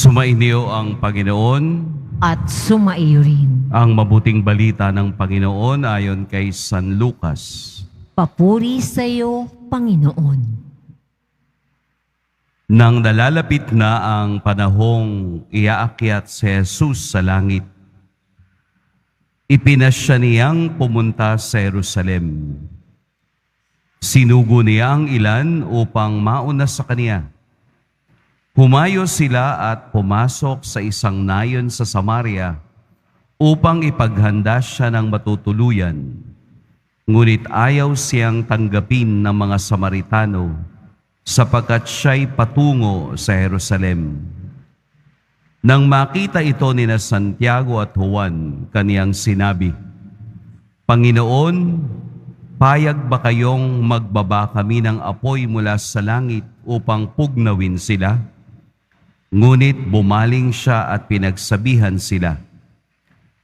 Sumainyo ang Panginoon. At sumaiyo rin. Ang mabuting balita ng Panginoon ayon kay San Lucas. Papuri sa iyo, Panginoon. Nang nalalapit na ang panahong iaakyat si Jesus sa langit, ipinasya niyang pumunta sa Jerusalem. Sinugo niya ang ilan upang mauna sa kaniya. Humayo sila at pumasok sa isang nayon sa Samaria upang ipaghanda siya ng matutuluyan. Ngunit ayaw siyang tanggapin ng mga Samaritano sapagkat siya'y patungo sa Jerusalem. Nang makita ito nina Santiago at Juan, kaniyang sinabi, "Panginoon, payag ba kayong magbaba kami ng apoy mula sa langit upang pugnawin sila?" Ngunit bumaling siya at pinagsabihan sila,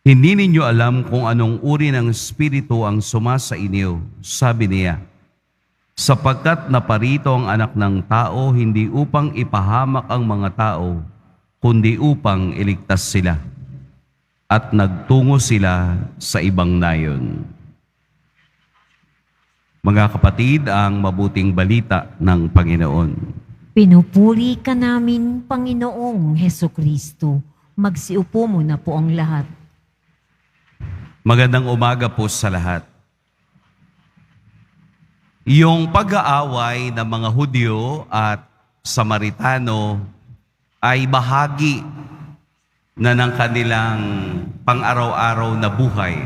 "Hindi ninyo alam kung anong uri ng espiritu ang sumasa inyo," sabi niya, "sapagkat naparito ang Anak ng Tao hindi upang ipahamak ang mga tao, kundi upang iligtas sila." At nagtungo sila sa ibang nayon. Mga kapatid, ang mabuting balita ng Panginoon. Pinupuri ka namin, Panginoong Hesukristo. Magsiupo muna po ang lahat. Magandang umaga po sa lahat. Yung pag-aaway ng mga Hudyo at Samaritano ay bahagi na ng kanilang pang-araw-araw na buhay.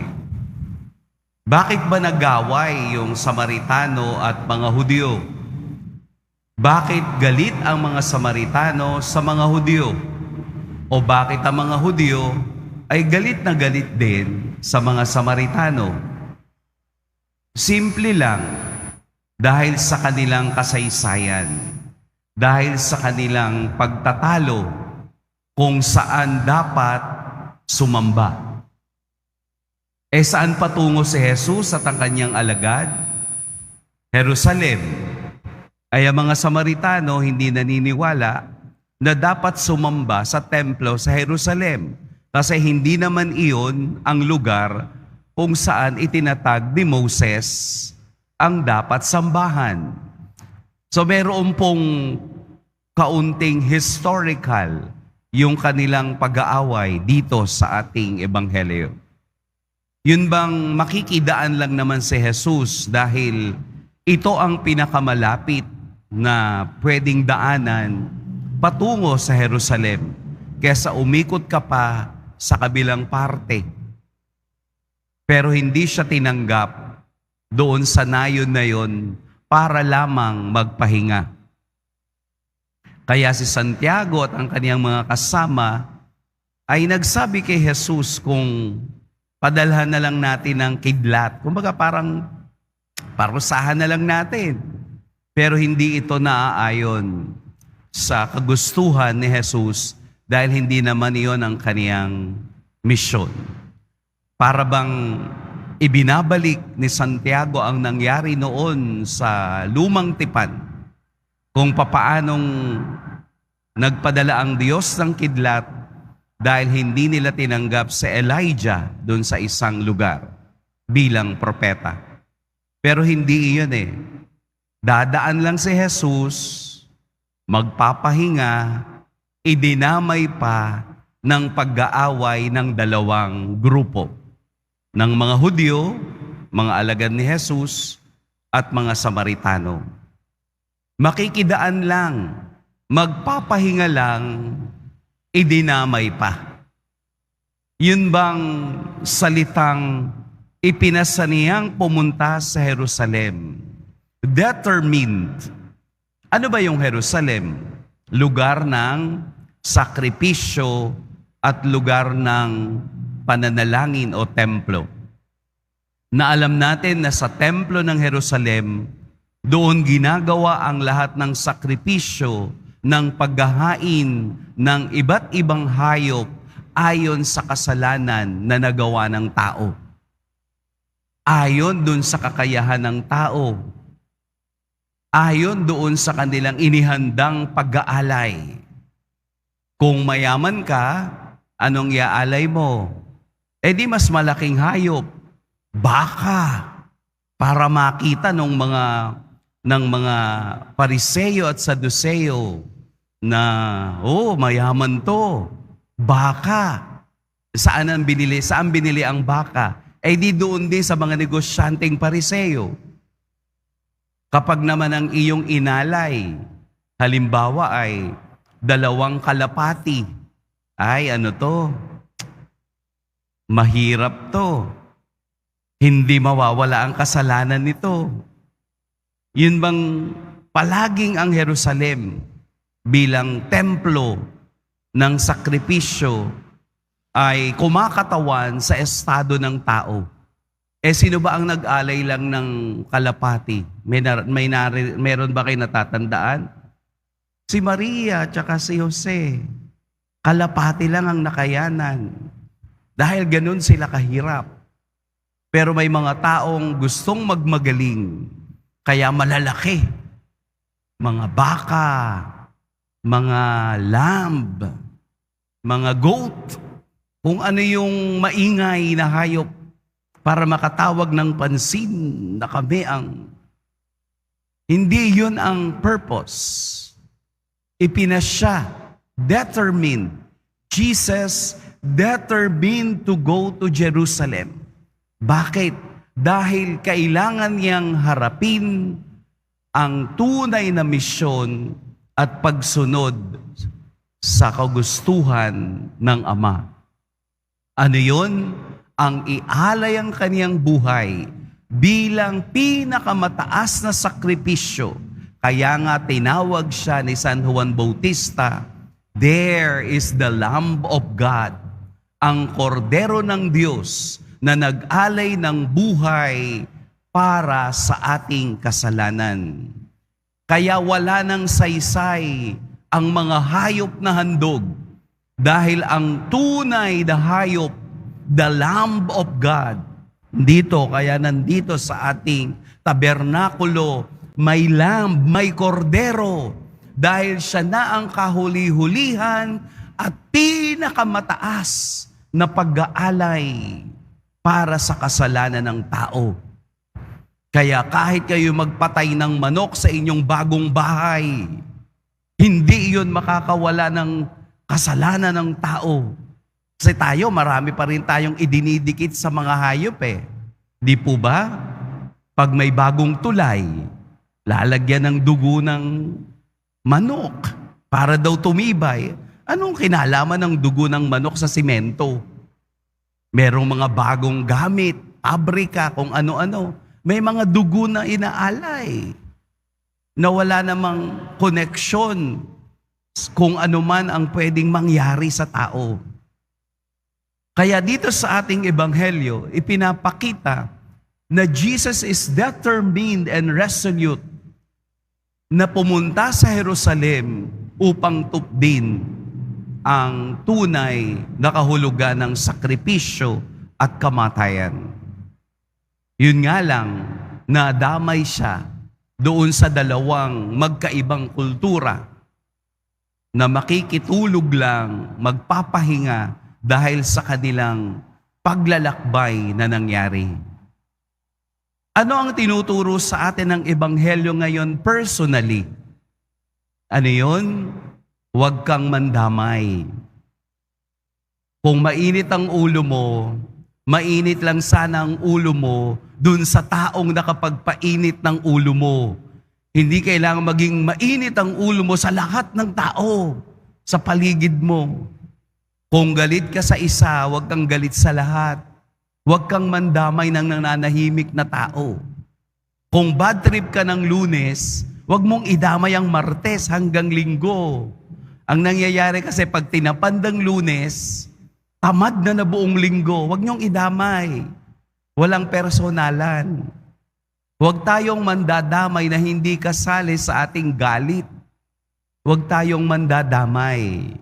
Bakit ba nag-aaway yung Samaritano at mga Hudyo? Bakit galit ang mga Samaritano sa mga Hudyo? O bakit ang mga Hudyo ay galit na galit din sa mga Samaritano? Simple lang, dahil sa kanilang kasaysayan, dahil sa kanilang pagtatalo kung saan dapat sumamba. Saan patungo si Jesus at ang kanyang alagad? Jerusalem. Ay ang mga Samaritano hindi naniniwala na dapat sumamba sa templo sa Jerusalem kasi hindi naman iyon ang lugar kung saan itinatag ni Moses ang dapat sambahan. So meron pong kaunting historical yung kanilang pag-aaway dito sa ating ebanghelyo. Yun bang makikidaan lang naman si Jesus dahil ito ang pinakamalapit na pwedeng daanan patungo sa Jerusalem kaysa umikot ka pa sa kabilang parte. Pero hindi siya tinanggap doon sa nayon na yon para lamang magpahinga. Kaya si Santiago at ang kaniyang mga kasama ay nagsabi kay Jesus kung padalhan na lang natin ng kidlat. Kumbaga parang parusahan na lang natin. Pero hindi ito naaayon sa kagustuhan ni Jesus dahil hindi naman iyon ang kaniyang misyon. Para bang ibinabalik ni Santiago ang nangyari noon sa lumang tipan kung papaanong nagpadala ang Diyos ng kidlat dahil hindi nila tinanggap si Elijah doon sa isang lugar bilang propeta. Pero hindi iyon eh. Dadaan lang si Jesus, magpapahinga, idinamay pa ng pag-aaway ng dalawang grupo, ng mga Hudyo, mga alagad ni Jesus, at mga Samaritano. Makikidaan lang, magpapahinga lang, idinamay pa. Yun bang salitang ipinasa niyang pumunta sa Jerusalem? Determined. Ano ba yung Jerusalem? Lugar ng sakripisyo at lugar ng pananalangin o templo. Na alam natin na sa templo ng Jerusalem, doon ginagawa ang lahat ng sakripisyo ng paghahain ng iba't ibang hayop ayon sa kasalanan na nagawa ng tao. Ayon dun sa kakayahan ng tao. Ayon doon sa kanilang inihandang pag-aalay. Kung mayaman ka, anong iaalay mo? Eh di mas malaking hayop, baka, para makita ng mga Pariseo at Saduceo na, oh, mayaman to, baka. Saan binili? Saan binili ang baka? Eh di doon din sa mga negosyanteng Pariseo. Kapag naman ang iyong inalay, halimbawa ay 2 kalapati, ay ano to? Mahirap to. Hindi mawawala ang kasalanan nito. Yun bang palaging ang Jerusalem bilang templo ng sakripisyo ay kumakatawan sa estado ng tao. Eh sino ba ang nag-alay lang ng kalapati? Meron ba kayo natatandaan? Si Maria at si Jose. Kalapati lang ang nakayanan. Dahil ganun sila kahirap. Pero may mga taong gustong magmagaling, kaya malalaki. Mga baka, mga lamb, mga goat, kung ano yung maingay na hayop para makatawag ng pansin na kami ang... Hindi yun ang purpose. Ipinasya, determined. Jesus determined to go to Jerusalem. Bakit? Dahil kailangan niyang harapin ang tunay na misyon at pagsunod sa kagustuhan ng Ama. Ano yun? Ang ialay ang kaniyang buhay bilang pinakamataas na sakripisyo. Kaya nga tinawag siya ni San Juan Bautista, there is the Lamb of God, ang kordero ng Diyos na nag-alay ng buhay para sa ating kasalanan. Kaya wala nang saysay ang mga hayop na handog dahil ang tunay na hayop, the Lamb of God, kaya nandito sa ating tabernakulo, may lamb, may kordero, dahil siya na ang kahuli-hulihan at pinakamataas na pag-aalay para sa kasalanan ng tao. Kaya kahit kayo magpatay ng manok sa inyong bagong bahay, hindi iyon makakawala ng kasalanan ng tao. Kasi tayo, marami pa rin tayong idinidikit sa mga hayop eh. Di po ba? Pag may bagong tulay, lalagyan ng dugo ng manok para daw tumibay. Anong kinalaman ng dugo ng manok sa simento? Merong mga bagong gamit, pabrika, kung ano-ano. May mga dugo na inaalay na wala namang koneksyon kung ano man ang pwedeng mangyari sa tao. Kaya dito sa ating ebanghelyo, ipinapakita na Jesus is determined and resolute na pumunta sa Jerusalem upang tupdin ang tunay na kahulugan ng sakripisyo at kamatayan. Yun nga lang, nadamay siya doon sa 2 magkaibang kultura na makikitulog lang, magpapahinga dahil sa kanilang paglalakbay na nangyari. Ano ang tinuturo sa atin ng Ebanghelyo ngayon personally? Ano yun? Huwag kang mandamay. Kung mainit ang ulo mo, mainit lang sana ang ulo mo dun sa taong nakapagpainit ng ulo mo. Hindi kailangan maging mainit ang ulo mo sa lahat ng tao sa paligid mo. Kung galit ka sa isa, huwag kang galit sa lahat. Huwag kang mandamay ng nananahimik na tao. Kung bad trip ka ng Lunes, huwag mong idamay ang Martes hanggang Linggo. Ang nangyayari kasi pag tinapandang Lunes, tamad na buong Linggo. Huwag niyong idamay. Walang personalan. Huwag tayong mandadamay na hindi kasali sa ating galit. Huwag tayong mandadamay.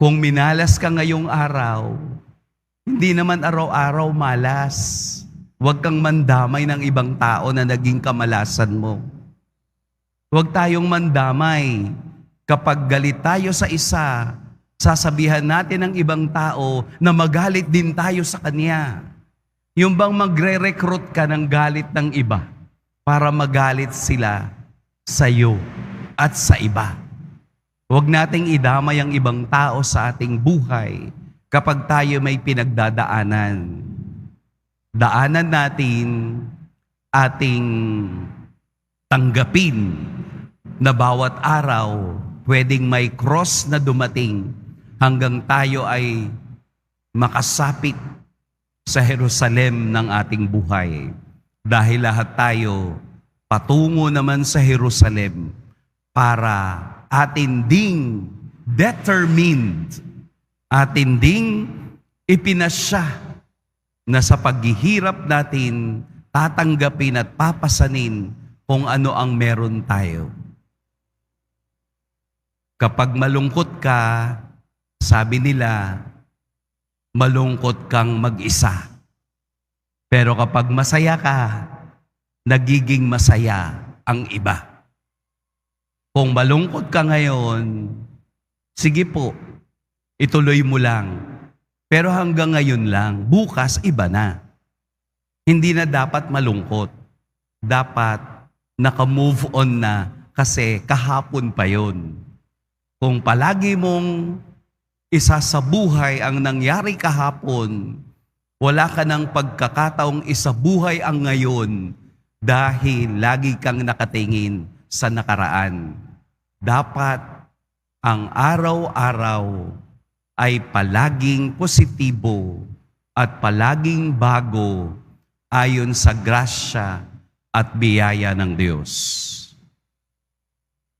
Kung minalas ka ngayong araw, hindi naman araw-araw malas. Huwag kang mandamay ng ibang tao na naging kamalasan mo. Huwag tayong mandamay Kapag galit tayo sa isa, sasabihan natin ng ibang tao na magalit din tayo sa kanya. Yung bang magre-recruit ka ng galit ng iba para magalit sila sa iyo at sa iba. Huwag nating idamay ang ibang tao sa ating buhay kapag tayo may pinagdadaanan. Daanan natin ating tanggapin na bawat araw pwedeng may cross na dumating hanggang tayo ay makasapit sa Jerusalem ng ating buhay. Dahil lahat tayo patungo naman sa Jerusalem para atin ding determined, atin ding ipinasya na sa paghihirap natin tatanggapin at papasanin kung ano ang meron tayo. Kapag malungkot ka, sabi nila, malungkot kang mag-isa. Pero kapag masaya ka, nagiging masaya ang iba. Kung malungkot ka ngayon, sige po, ituloy mo lang. Pero hanggang ngayon lang, bukas iba na. Hindi na dapat malungkot. Dapat naka-move on na kasi kahapon pa yon. Kung palagi mong isa sa buhay ang nangyari kahapon, wala ka ng pagkakataong isabuhay ang ngayon dahil lagi kang nakatingin sa nakaraan. Dapat ang araw-araw ay palaging positibo at palaging bago ayon sa grasya at biyaya ng Diyos.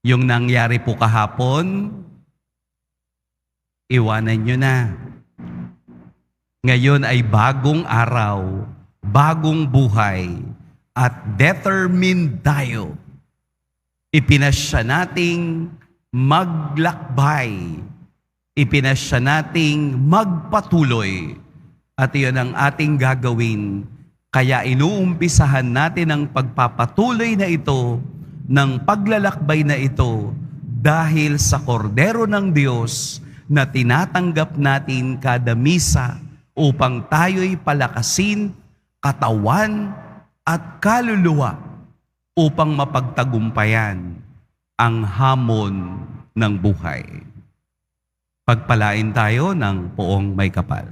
Yung nangyari po kahapon, iwanan nyo na. Ngayon ay bagong araw, bagong buhay, at determined tayo. Ipinasya nating maglakbay. Ipinasya nating magpatuloy. At iyon ang ating gagawin. Kaya inuumpisahan natin ang pagpapatuloy na ito, ng paglalakbay na ito, dahil sa kordero ng Diyos na tinatanggap natin kada misa upang tayo'y palakasin, katawan at kaluluwa upang mapagtagumpayan ang hamon ng buhay. Pagpalain tayo ng poong may kapal.